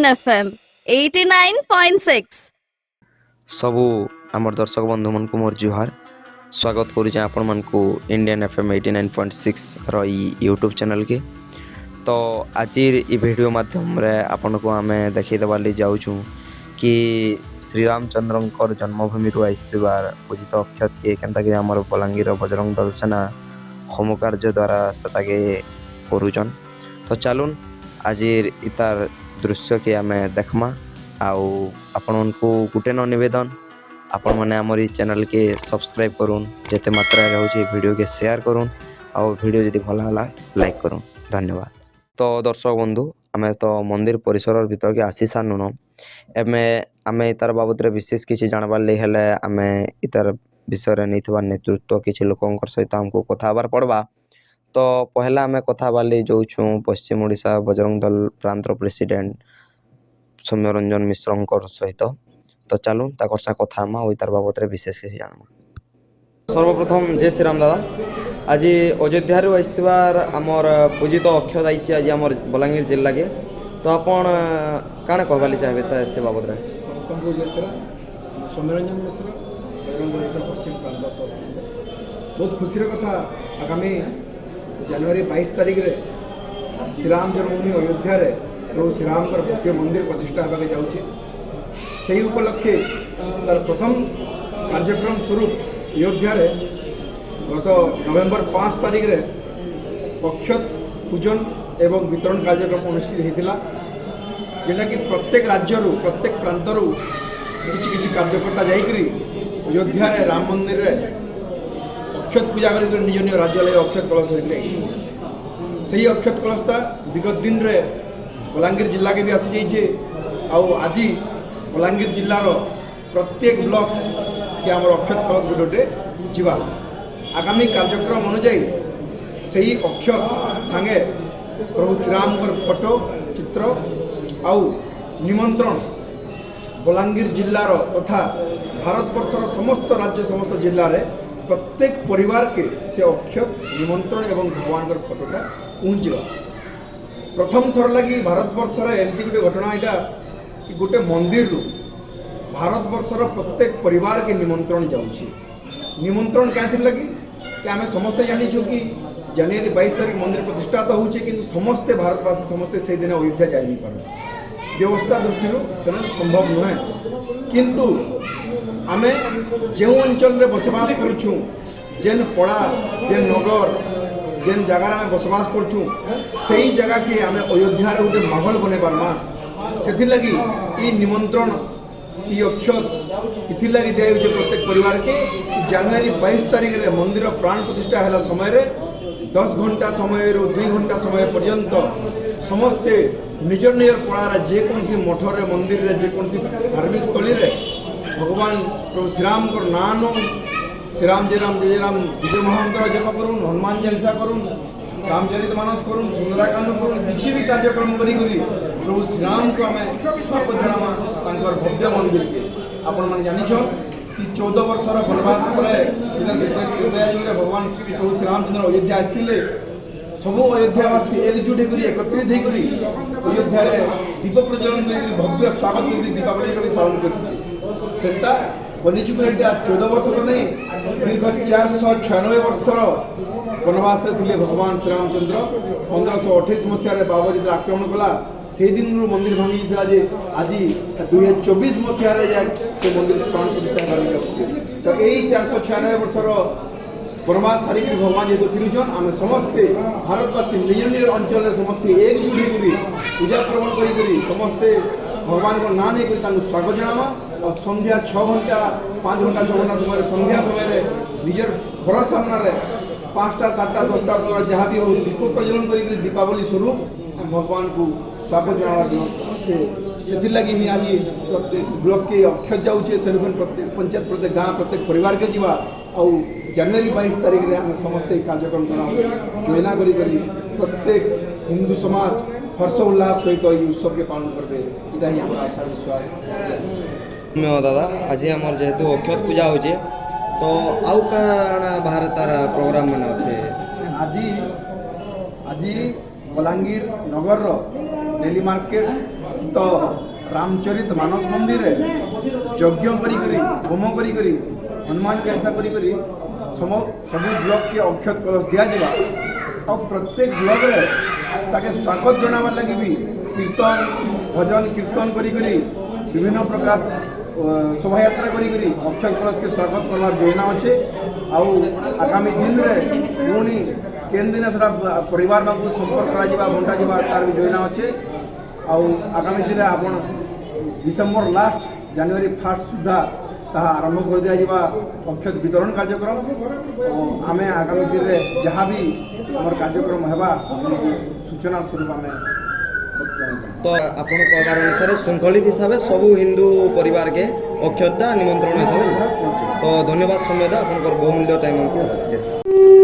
FM 89.6 सबू आमर दर्शक बंधु मन को मोर जुहार स्वागत करुचे आपण मन को इंडियन एफएम 89.6 रही यूट्यूब चैनल के। तो आज ये वीडियो माध्यम रे आपण को आमे देखै देबार ले जाऊ कि श्री रामचंद्र जन्मभूमि रु आइस्तिबार पूजित अक्षर के केनता कि हमर बलांगीर बजरंग दल सेना होम कार्य द्वारा सताके करूचन। तो चलून आज इतार दृश्य के आमे देखमा आउ आपण को गुटे न निवेदन आपण माने हमर चैनल के सब्सक्राइब करूँ जेते मात्रा रहउछि वीडियो के शेयर करूँ आउ वीडियो यदि भला होला लाइक करूँ। धन्यवाद। तो दर्शक बंधु आमे तो मंदिर परिसर भीतर के आसी सानुन एमे आमे इतार बाबद रे विशेष किछि जानबार ले हेले आमे इतार विषय रे नैथबा नेतृत्व किछि लोकंकर सहित हमको कथा बार पड़बा। तो पहला आमे कथा बार जाऊँ पश्चिम ओडिशा बजरंग दल प्रांत प्रेसिडेंट सौम्य रंजन मिश्र सहित। तो चलूँ ताकर सा कथा हम तार बाबद रे विशेष किसी जानमा। सर्वप्रथम जय श्री राम दादा। आज अयोध्या रु आइस्तिबार आमर पूजित अक्षत आइछि आज आमर बलांगीर जिल्ला के। तो आपण काण कहबाली चाहबे ता से बाबद रे? समस्त जय श्री राम। सौम्य रंजन मिश्र बजरंग दल ओडिशा पश्चिम प्रांत सदस्य। बहुत खुशी कथा आगामी जनवरी 22 तारिख रे श्री राम जन्मभूमि अयोध्या रे प्रभु श्रीराम भव्य मंदिर प्रतिष्ठा होगा जाऊँगी। से उपलक्षे तार प्रथम कार्यक्रम स्वरूप अयोध्या रे गत नवेम्बर 5 तारिख रे अक्षत पूजन एवं वितरण कार्यक्रम अनुष्ठित होता, जेटा कि प्रत्येक राज्य प्रत्येक प्रांतर किसी कार्यकर्ता जाइकरी अयोध्या रे राम मंदिर रे अक्षत पूजा कर निज निज राज्य लगे अक्षत कलश धरिक से अक्षत कलशता विगत दिन रे बलांगीर जिला के भी आसी जाइए। आज बलांगीर जिलार प्रत्येक ब्लॉक के आम अक्षत कलश गोटे जीवा आगामी कार्यक्रम अनुजाई से ही अक्षत सांगे प्रभु श्रीराम फोटो चित्र आउ निमंत्रण बलांगीर जिलार तथा भारतवर्षर समस्त राज्य समस्त जिले में प्रत्येक परिवार के से अक्षत निमंत्रण एवं भगवान फोटोटा पहुँचवा। प्रथम थर लगी भारतवर्ष एमती गोटे घटना यहाँ कि गोटे मंदिर रु भारतवर्षर प्रत्येक परिवार के निमंत्रण जाऊँगी। निमंत्रण क्या लगी कि आम समस्ते जानीचु कि जनवरी 22 तारिख मंदिर प्रतिष्ठा तो होचे कि समस्ते भारतवासी समस्ते से दिन अयोध्या जाई नहीं पार व्यवस्था दृष्टि से संभव नुहे। किंतु आमे जो अंचल रे बसवास करूँ जेन पड़ा जेन नगर जेन जगार आम बसवास करूँ से जगह के आम अयोध्या रे गोटे माहौल बने पार्मा से लगी ये निमंत्रण ये अक्षत इथि लगी दिया प्रत्येक परिवार के जनवरी 22 तारिख रे मंदिर प्राण प्रतिष्ठा है समय रे 10 घंटा समय 2 घंटा समय पर्यंत समस्ते निज निजर पड़ार जेकोसी मठर मंदिर रे जेकोसी धार्मिक स्थली रे भगवान प्रभु श्रीराम को नाम श्रीराम जय राम जय राम विजय महामंत्र जप करूँ हनुमान चालीसा करूँ रामचरित मानस करूँ सुंदराकांड करूँ किसी भी कार्यक्रम करी प्रभु श्रीराम को आम स्वागत जनामा भव्य मंदिर के। आपण मैंने जानिछ कि 14 वर्षर वनवास पर भगवान प्रभु श्रीरामचंद्र अयोध्या आसते सब अयोध्यावासी एकजुट होकर एकत्रित होकर अयोध्या रे दीप प्रज्वलन कर भव्य स्वागत कर दीपावली पालन करता बनीचुक 14 वर्ष तो नहीं दीर्घ 496 वर्षर वनवास थे भगवान श्रीरामचंद्र 1528 मसीह बाबर जो आक्रमण कला से दिन मंदिर भांगी जे आज 2024 मसीह से मंदिर प्राण प्रतिष्ठा कर। तो यही 496 वर्षर वनवास सारिक भगवान जेहेतु फिरुछन आम समस्ते भारतवासी निज निज अंचल समस्ते एकजुट होकर पूजा पर्वण कर समस्ते भगवान को ना नहीं कर स्वागत जनामा और संध्या 6 घंटा 5 घंटा 6 घंटा समय संध्या समय निजर घर सामने 5टा 7टा 10टा जहाँ भी हो दीप प्रज्वलन कर दीपावली स्वरूप भगवान को स्वागत जनावर व्यवस्था से लगी ही आज प्रत्येक ब्लॉक के अक्षत जाऊे से प्रत्येक पंचायत प्रत्येक गाँव प्रत्येक परिवार के जीवा और जनवरी 22 तारिख रे हमें समस्ते कार्यक्रम जोजना करी प्रत्येक हिंदू समाज हर्ष उल्लास सहित ये उत्सव के पालन करते इटा ही हमारा आशा विश्वास। दादा आज आमर जेहेतु अक्षत पूजा हो तो आउ काना बाहर तार प्रोग्राम मन अच्छे आज बलांगीर नगर डेली मार्केट ସ୍ଥିତ ରାମଚରିତ ମାନସ ମନ୍ଦିରରେ ଯଜ୍ଞ କରିକରି ହୋମ କରିକରି ହନୁମାନ ଚାଳିଶା କରିକରି ସବୁ ବ୍ଲକକେ ଅକ୍ଷତ କଳସ ଦିଆଯିବା ଆଉ ପ୍ରତ୍ୟେକ ବ୍ଲକରେ ତାକେ ସ୍ୱାଗତ ଜଣାବାର୍ ଲାଗି ବି କୀର୍ତ୍ତନ ଭଜନ କୀର୍ତ୍ତନ କରିକରି ବିଭିନ୍ନ ପ୍ରକାର ଶୋଭାଯାତ୍ରା କରିକରି ଅକ୍ଷୟ କଳସକେ ସ୍ୱାଗତ କରବାର ଯୋଜନା ଅଛେ। ଆଉ ଆଗାମୀ ଦିନରେ ପୁଣି କେନ୍ ଦିନ ସେଟା ପରିବାର ମାନଙ୍କୁ ସମ୍ପର୍କ କରାଯିବା ବଣ୍ଟାଯିବା ତାର ବି ଯୋଜନା ଅଛେ। ଆଉ ଆଗାମୀ ଦିନରେ ଆପଣ ଡିସେମ୍ବର ଲାଷ୍ଟ ଜାନୁଆରୀ ଫାର୍ଷ୍ଟ ସୁଦ୍ଧା ତାହା ଆରମ୍ଭ କରିଦିଆଯିବା ଅକ୍ଷତ ବିତରଣ କାର୍ଯ୍ୟକ୍ରମ। ଆମେ ଆଗାମୀ ଦିନରେ ଯାହା ବି ଆମର କାର୍ଯ୍ୟକ୍ରମ ହେବା ସୂଚନା ସ୍ୱରୂପ ଆମେ ତ ଆପଣ କହିବାର ଅନୁସାରେ ଶୃଙ୍ଖଳିତ ହିସାବେ ସବୁ ହିନ୍ଦୁ ପରିବାରକେ ଅକ୍ଷତଟା ନିମନ୍ତ୍ରଣ ହିସାବେ ତ ଧନ୍ୟବାଦ ସମୟ ଆପଣଙ୍କର ବହୁମୂଲ୍ୟ ଟାଇମ୍ ଆମକୁ